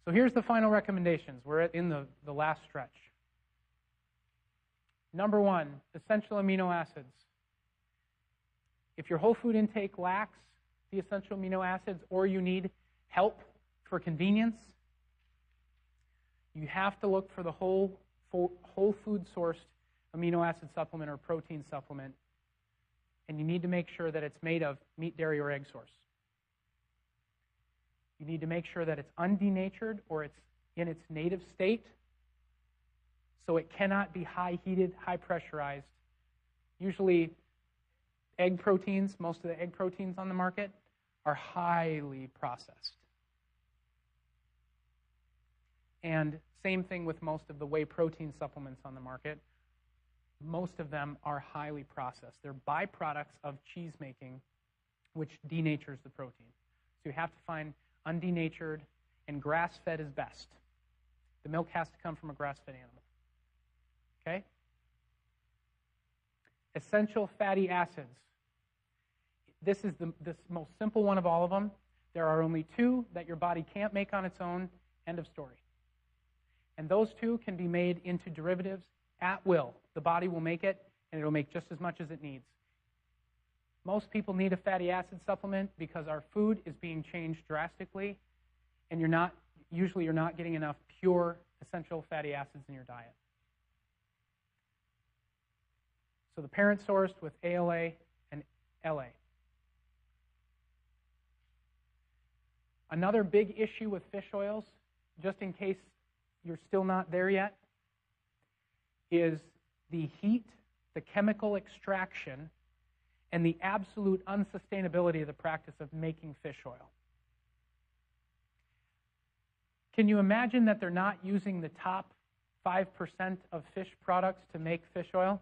So here's the final recommendations. We're in the last stretch. Number 1, essential amino acids. If your whole food intake lacks the essential amino acids or you need help for convenience, you have to look for the whole food sourced amino acid supplement or protein supplement, and you need to make sure that it's made of meat, dairy, or egg source. You need to make sure that it's undenatured or it's in its native state, so it cannot be high heated, high pressurized. Usually egg proteins, most of the egg proteins on the market, are highly processed. And same thing with most of the whey protein supplements on the market. Most of them are highly processed. They're byproducts of cheese making, which denatures the protein. So you have to find undenatured, and grass-fed is best. The milk has to come from a grass-fed animal. Okay? Essential fatty acids. This is the most simple one of all of them. There are only 2 that your body can't make on its own. End of story. And those 2 can be made into derivatives at will. The body will make it, and it'll make just as much as it needs. Most people need a fatty acid supplement because our food is being changed drastically, and you're not getting enough pure essential fatty acids in your diet. So the parent sourced with ALA and LA. Another big issue with fish oils, just in case you're still not there yet, is the heat, the chemical extraction, and the absolute unsustainability of the practice of making fish oil. Can you imagine that they're not using the top 5% of fish products to make fish oil?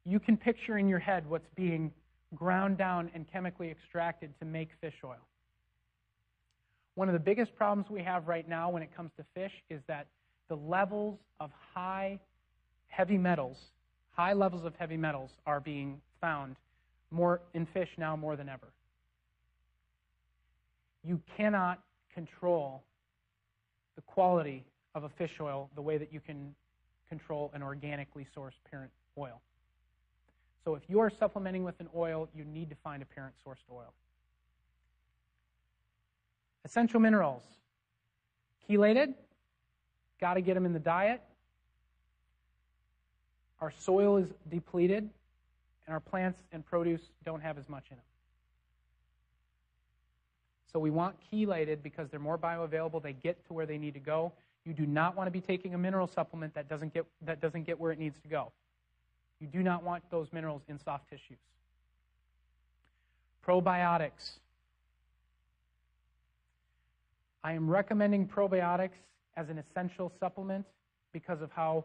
You can picture in your head what's being ground down and chemically extracted to make fish oil. One of the biggest problems we have right now when it comes to fish is that the levels of high levels of heavy metals are being found more in fish now more than ever. You cannot control the quality of a fish oil the way that you can control an organically sourced parent oil. So if you are supplementing with an oil, you need to find a parent-sourced oil. Essential minerals. Chelated, got to get them in the diet. Our soil is depleted, and our plants and produce don't have as much in them. So we want chelated because they're more bioavailable. They get to where they need to go. You do not want to be taking a mineral supplement that doesn't get where it needs to go. You do not want those minerals in soft tissues. Probiotics. I am recommending probiotics as an essential supplement because of how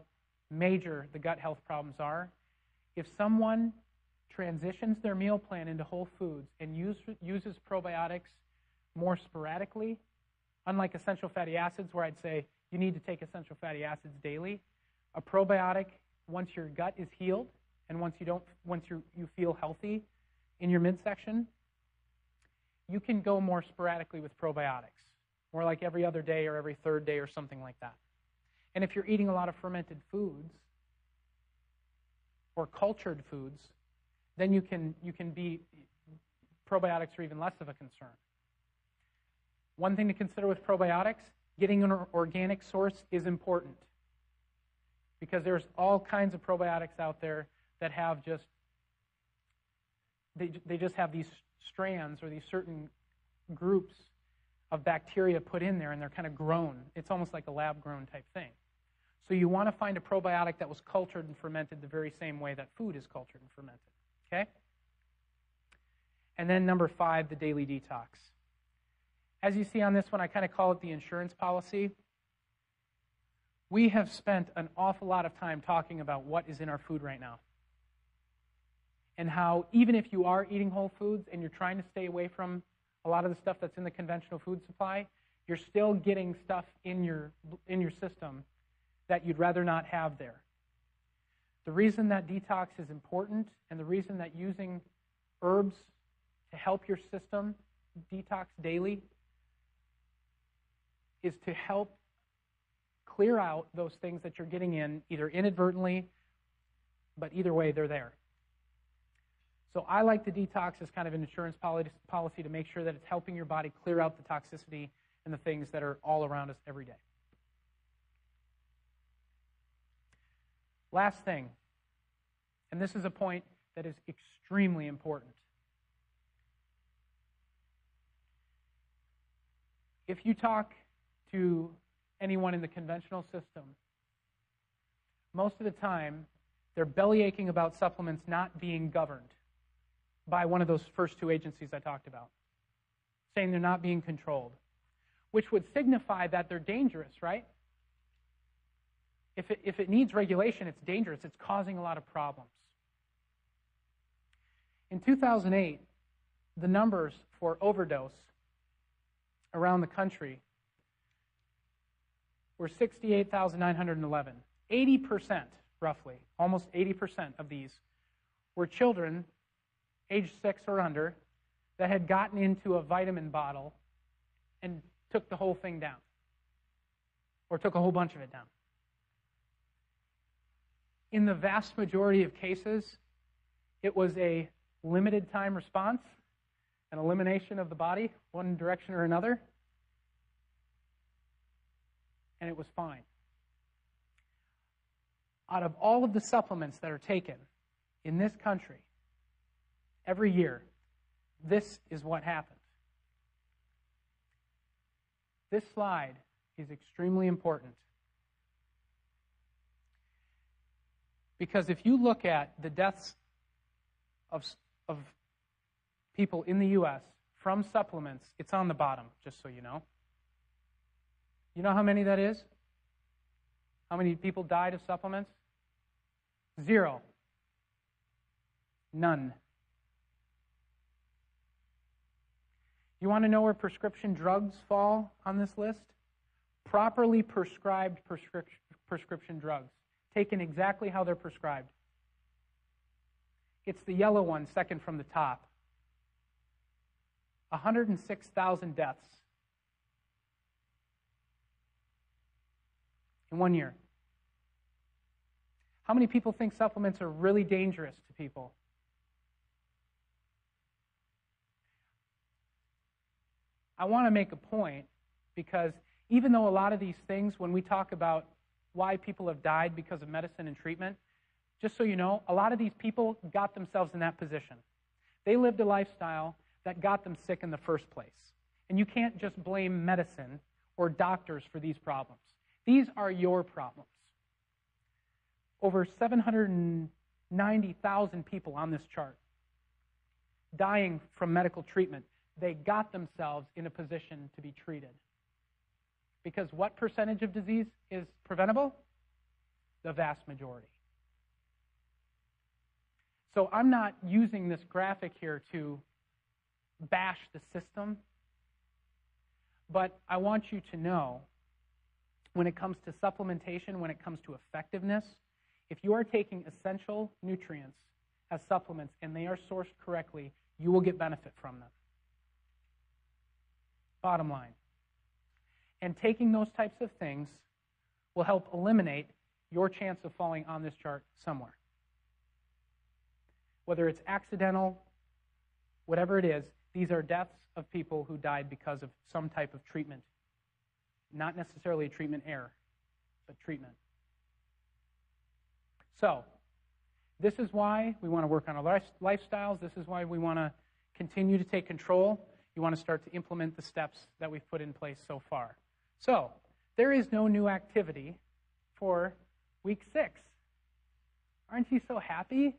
major the gut health problems are. If someone transitions their meal plan into whole foods and uses probiotics more sporadically, unlike essential fatty acids where I'd say you need to take essential fatty acids daily, a probiotic, once your gut is healed and once you feel healthy in your midsection, you can go more sporadically with probiotics, more like every other day or every third day or something like that. And if you're eating a lot of fermented foods or cultured foods, then you can be, probiotics are even less of a concern. One thing to consider with probiotics, getting an organic source is important because there's all kinds of probiotics out there that have they just have these strands or these certain groups of bacteria put in there and they're kind of grown. It's almost like a lab-grown type thing. So you want to find a probiotic that was cultured and fermented the very same way that food is cultured and fermented. Okay? And then number 5, the daily detox. As you see on this one, I kind of call it the insurance policy. We have spent an awful lot of time talking about what is in our food right now. And how even if you are eating whole foods and you're trying to stay away from a lot of the stuff that's in the conventional food supply, you're still getting stuff in your system that you'd rather not have there. The reason that detox is important and the reason that using herbs to help your system detox daily is to help clear out those things that you're getting in, either inadvertently, but either way, they're there. So I like the detox as kind of an insurance policy to make sure that it's helping your body clear out the toxicity and the things that are all around us every day. Last thing, and this is a point that is extremely important. If you talk to anyone in the conventional system, most of the time they're bellyaching about supplements not being governed by one of those first two agencies I talked about, saying they're not being controlled, which would signify that they're dangerous, right? If it needs regulation, it's dangerous. It's causing a lot of problems. In 2008, the numbers for overdose around the country were 68,911. 80%, roughly, almost 80% of these were children age 6 or under that had gotten into a vitamin bottle and took the whole thing down, or took a whole bunch of it down. In the vast majority of cases, it was a limited time response, an elimination of the body, one direction or another, and it was fine. Out of all of the supplements that are taken in this country every year, this is what happened. This slide is extremely important, because if you look at the deaths of people in the U.S. from supplements, it's on the bottom, just so you know. You know how many that is? How many people died of supplements? 0. None. You want to know where prescription drugs fall on this list? Properly prescribed prescription drugs, taken exactly how they're prescribed. It's the yellow one, second from the top. 106,000 deaths in 1 year. How many people think supplements are really dangerous to people? I want to make a point, because even though a lot of these things, when we talk about why people have died because of medicine and treatment, just so you know, a lot of these people got themselves in that position. They lived a lifestyle that got them sick in the first place. And you can't just blame medicine or doctors for these problems. These are your problems. Over 790,000 people on this chart dying from medical treatment. They got themselves in a position to be treated. Because what percentage of disease is preventable? The vast majority. So I'm not using this graphic here to bash the system, but I want you to know, when it comes to supplementation, when it comes to effectiveness, if you are taking essential nutrients as supplements and they are sourced correctly, you will get benefit from them. Bottom line. And taking those types of things will help eliminate your chance of falling on this chart somewhere. Whether it's accidental, whatever it is, these are deaths of people who died because of some type of treatment. Not necessarily a treatment error, but treatment. So, this is why we want to work on our lifestyles. This is why we want to continue to take control. You want to start to implement the steps that we've put in place so far. So, there is no new activity for week 6. Aren't you so happy?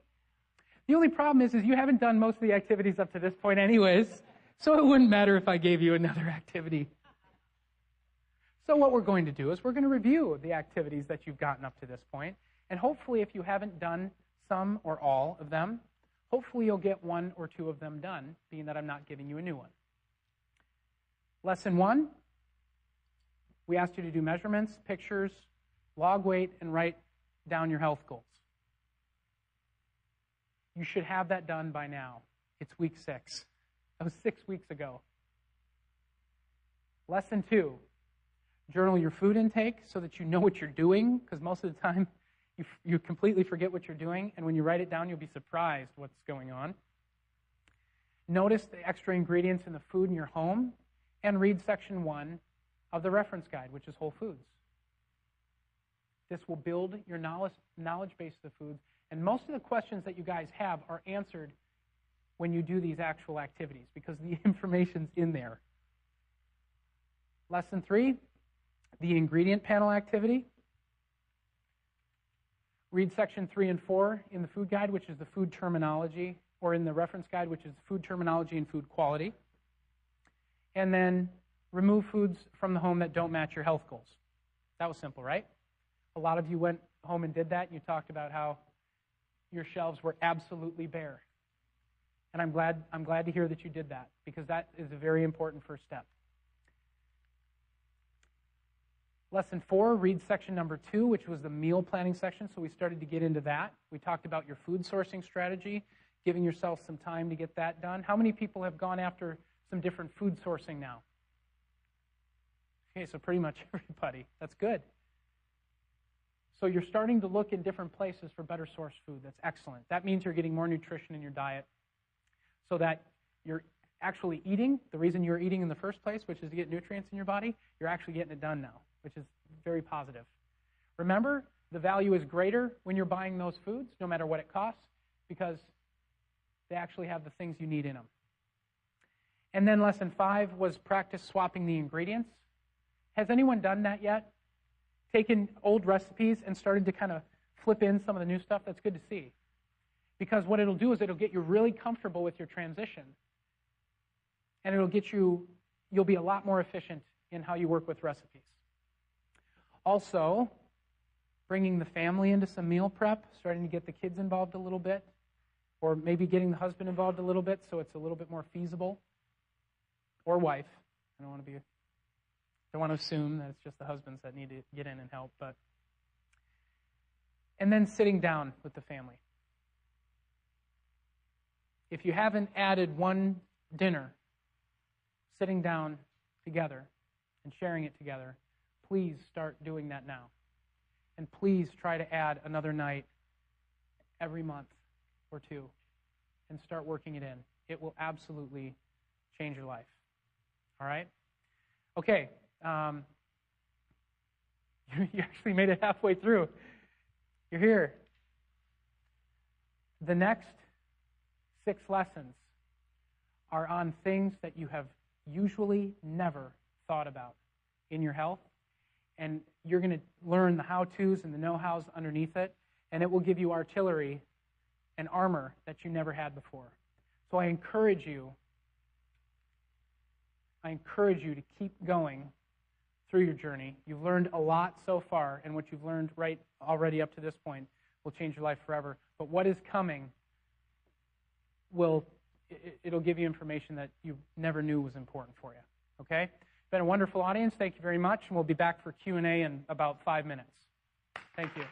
The only problem is you haven't done most of the activities up to this point anyways, so it wouldn't matter if I gave you another activity. So what we're going to do is we're going to review the activities that you've gotten up to this point, and hopefully if you haven't done some or all of them, hopefully you'll get 1 or 2 of them done, being that I'm not giving you a new one. Lesson 1, we asked you to do measurements, pictures, log weight, and write down your health goals. You should have that done by now. It's week 6. That was 6 weeks ago. Lesson 2, Journal your food intake so that you know what you're doing, because most of the time you completely forget what you're doing, and when you write it down, you'll be surprised what's going on. Notice the extra ingredients in the food in your home, and read section 1 of the reference guide, which is Whole Foods. This will build your knowledge base of the foods, and most of the questions that you guys have are answered when you do these actual activities, because the information's in there. Lesson 3, the ingredient panel activity. Read section 3 and 4 in the food guide, which is the food terminology, or in the reference guide, which is food terminology and food quality. And then remove foods from the home that don't match your health goals. That was simple, right? A lot of you went home and did that, and you talked about how your shelves were absolutely bare. And I'm glad to hear that you did that, because that is a very important first step. Lesson 4, read section number 2, which was the meal planning section, so we started to get into that. We talked about your food sourcing strategy, giving yourself some time to get that done. How many people have gone after some different food sourcing now? Okay, so pretty much everybody. That's good. So you're starting to look in different places for better sourced food. That's excellent. That means you're getting more nutrition in your diet so that you're actually eating, the reason you're eating in the first place, which is to get nutrients in your body, you're actually getting it done now, which is very positive. Remember, the value is greater when you're buying those foods, no matter what it costs, because they actually have the things you need in them. And then lesson 5 was practice swapping the ingredients. Has anyone done that yet? Taken old recipes and started to kind of flip in some of the new stuff? That's good to see. Because what it'll do is it'll get you really comfortable with your transition. And you'll be a lot more efficient in how you work with recipes. Also, bringing the family into some meal prep, starting to get the kids involved a little bit, or maybe getting the husband involved a little bit so it's a little bit more feasible, or wife. I don't want to assume that it's just the husbands that need to get in and help, and then sitting down with the family. If you haven't added one dinner, sitting down together and sharing it together, please start doing that now. And please try to add another night every month or two and start working it in. It will absolutely change your life. All right? Okay. You actually made it halfway through. You're here. The next 6 lessons are on things that you have usually never thought about in your health, and you're going to learn the how-tos and the know-hows underneath it, and it will give you artillery and armor that you never had before. So I encourage you to keep going through your journey. You've learned a lot so far, and what you've learned right already up to this point will change your life forever. But what is coming it'll give you information that you never knew was important for you. Okay? It's been a wonderful audience. Thank you very much, and we'll be back for Q&A in about 5 minutes. Thank you.